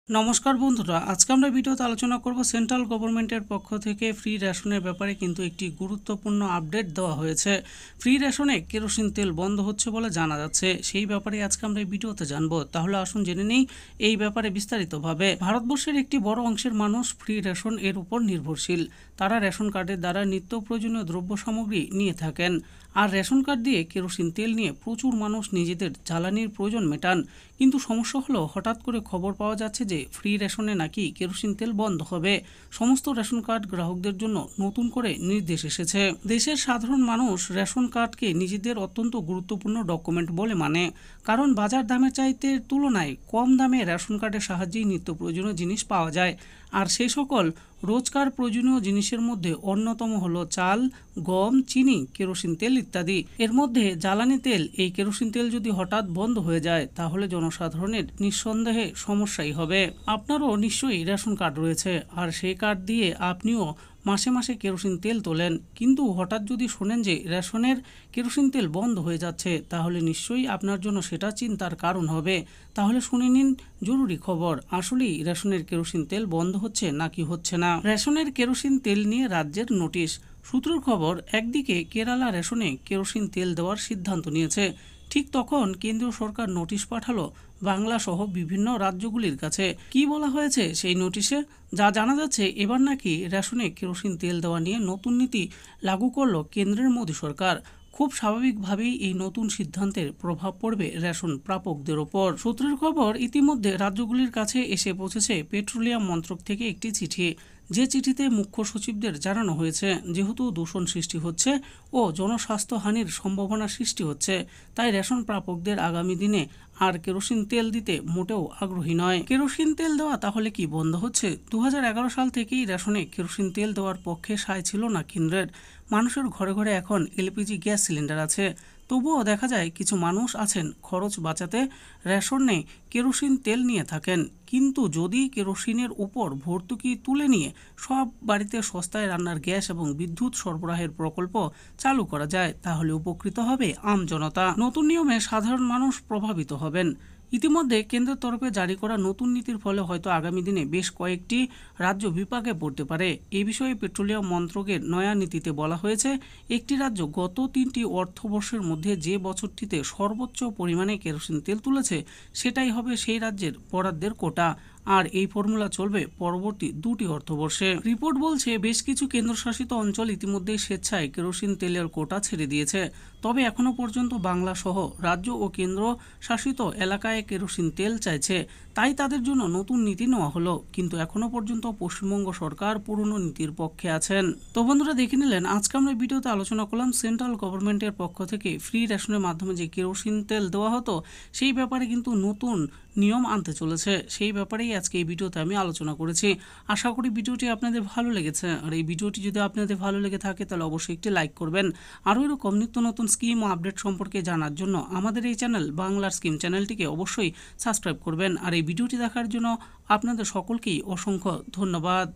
নমস্কার বন্ধুরা, আজকে আমরা ভিডিওতে আলোচনা করব সেন্ট্রাল গভর্নমেন্টের পক্ষ থেকে ফ্রি রেশনের ব্যাপারে কিন্তু একটি গুরুত্বপূর্ণ আপডেট দেওয়া হয়েছে। ফ্রি রেশনে কেরোসিন তেল বন্ধ হচ্ছে বলে জানা যাচ্ছে, সেই ব্যাপারে আজকে আমরা এই ভিডিওতে জানবো। তাহলে আসুন জেনে নেই এই ব্যাপারে বিস্তারিতভাবে। ভারতবর্ষের একটি বড় অংশের মানুষ ফ্রি রেশন এর উপর নির্ভরশীল। তারা রেশন কার্ডের দ্বারা নিত্য প্রয়োজনীয় দ্রব্য সামগ্রী নিয়ে থাকেন, আর রেশন কার্ড দিয়ে কেরোসিন তেল নিয়ে প্রচুর মানুষ নিজেদের জ্বালানির প্রয়োজন মেটান। কিন্তু সমস্যা হলো, হঠাৎ করে খবর পাওয়া যাচ্ছে যে ফ্রি রেশনে নাকি কেরোসিন তেল বন্ধ হবে। সমস্ত রেশন কার্ড গ্রাহকদের জন্য নতুন করে নির্দেশ এসেছে। দেশের সাধারণ মানুষ রেশন কার্ডকে নিজেদের অত্যন্ত গুরুত্বপূর্ণ ডকুমেন্ট বলে মানে, কারণ বাজার দামের চাইতে তুলনায় কম দামে রেশন কার্ডের সাহায্যেই নিত্য প্রয়োজনীয় জিনিস পাওয়া যায়। আর সেই সকল রোজকার প্রয়োজনীয় জিনিসের মধ্যে অন্যতম হলো চাল, গম, চিনি, কেরোসিন তেল ইত্যাদি। এর মধ্যে জ্বালানি তেল, এই কেরোসিন তেল যদি হঠাৎ বন্ধ হয়ে যায় তাহলে জনসাধারণের নিঃসন্দেহে সমস্যাই হবে। আপনারও নিশ্চয়ই রেশন কার্ড রয়েছে, আর সেই কার্ড দিয়ে আপনিও মাসে মাসে কেরোসিন তেল তোলেন। কিন্তু হঠাৎ যদি শোনেন যে রেশনের কেরোসিন তেল বন্ধ হয়ে যাচ্ছে, তাহলে নিশ্চয়ই আপনার জন্য সেটা চিন্তার কারণ হবে। তাহলে শুনে নিন জরুরি খবর, আসলেই রেশনের কেরোসিন তেল বন্ধ হচ্ছে নাকি হচ্ছে না। রেশনের কেরোসিন তেল নিয়ে রাজ্যের নোটিশ। সূত্রের খবর, একদিকে কেরালা রেশনে কেরোসিন তেল দেওয়ার সিদ্ধান্ত নিয়েছে, ঠিক তখন কেন্দ্রীয় সরকার নোটিশ পাঠালো বাংলা সহ বিভিন্ন রাজ্যগুলির কাছে। কি বলা হয়েছে সেই নোটিশে? যা জানা যাচ্ছে, এবার নাকি রেশনে কেরোসিন তেল দেওয়া নিয়ে নতুন নীতি লাগু করলো কেন্দ্রের মোদী সরকার। খুব স্বাভাবিকভাবেই এই নতুন সিদ্ধান্তের প্রভাব পড়বে রেশন প্রাপকদের ওপর। সূত্রের খবর, ইতিমধ্যে রাজ্যগুলির কাছে এসে পৌঁছেছে পেট্রোলিয়াম মন্ত্রক থেকে একটি চিঠি। যে চিঠিতে মুখ্য সচিবদের জানানো হয়েছে, যেহেতু দূষণ সৃষ্টি হচ্ছে ও জনস্বাস্থ্য হানির সম্ভাবনা সৃষ্টি হচ্ছে, তাই রেশন প্রাপকদের আগামী দিনে আর কেরোসিন তেল দিতে মোটেও আগ্রহী নয়। কেরোসিন তেল দেওয়া তাহলে কি বন্ধ হচ্ছে? 2011 সাল থেকেই রেশনে কেরোসিন তেল দেওয়ার পক্ষে সায় ছিল না কেন্দ্রের। মানুষের ঘরে ঘরে এখন এলপিজি গ্যাস সিলিন্ডার আছে, তবুও দেখা যায় কিছু মানুষ আছেন খরচ বাঁচাতে রেশনে কেরোসিন তেল নিয়ে থাকেন। কিন্তু যদি কেরোসিনের উপর ভর্তুকি তুলে নিয়ে সব বাড়িতে সস্তায় রান্নার গ্যাস এবং বিদ্যুৎ সরবরাহের প্রকল্প চালু করা যায়, তাহলে উপকৃত হবে আমজনতা। নতুন নিয়মে সাধারণ মানুষ প্রভাবিত হবেন। ইতিমধ্যে কেন্দ্রের তরফে জারি করা নতুন নীতির ফলে হয়তো আগামী দিনে বেশ কয়েকটি রাজ্য বিপাকে পড়তে পারে। এই বিষয়ে পেট্রোলিয়াম মন্ত্রকের নয়া নীতিতে বলা হয়েছে, একটি রাজ্য গত 3টি অর্থবর্ষের মধ্যে যে বছরটিতে সর্বোচ্চ পরিমাণে কেরোসিন তেল তুলেছে, সেটাই হবে সেই রাজ্যের বরাদ্দের কোটা। আর এই ফর্মুলা চলবে পরবর্তী 2টি অর্থবর্ষে। রিপোর্ট বলছে, বেশ কিছু কেন্দ্রশাসিত অঞ্চল ইতিমধ্যেই স্বেচ্ছায় কেরোসিন তেলের কোটা ছেড়ে দিয়েছে। তবে এখনো পর্যন্ত বাংলা সহ রাজ্য ও কেন্দ্র শাসিত এলাকায় কেরোসিন তেল চাইছে, তাই তাদের জন্য নতুন নীতি নেওয়া হলো। কিন্তু এখনো পর্যন্ত পশ্চিমবঙ্গ সরকার পুরনো নীতির পক্ষে আছেন। তো বন্ধুরা, দেখে নিলেন আজকে আমরা ভিডিওতে আলোচনা করলাম সেন্ট্রাল গভর্নমেন্টের পক্ষ থেকে ফ্রি রেশনের মাধ্যমে যে কেরোসিন তেল দেওয়া হতো, সেই ব্যাপারে কিন্তু নতুন নিয়ম আনতে চলেছে। সেই ব্যাপারেই আজকে এই ভিডিওতে আমি আলোচনা করেছি। আশা করি ভিডিওটি আপনাদের ভালো লেগেছে। আর এই ভিডিওটি যদি আপনাদের ভালো লেগে থাকে তাহলে অবশ্যই একটি লাইক করবেন। আরও এরকম নিত্য নতুন স্কিম ও আপডেট সম্পর্কে জানার জন্য আমাদের এই চ্যানেল বাংলার স্কিম চ্যানেলটিকে অবশ্যই সাবস্ক্রাইব করবেন। আর এই ভিডিওটি দেখার জন্য আপনাদের সকলকেই অসংখ্য ধন্যবাদ।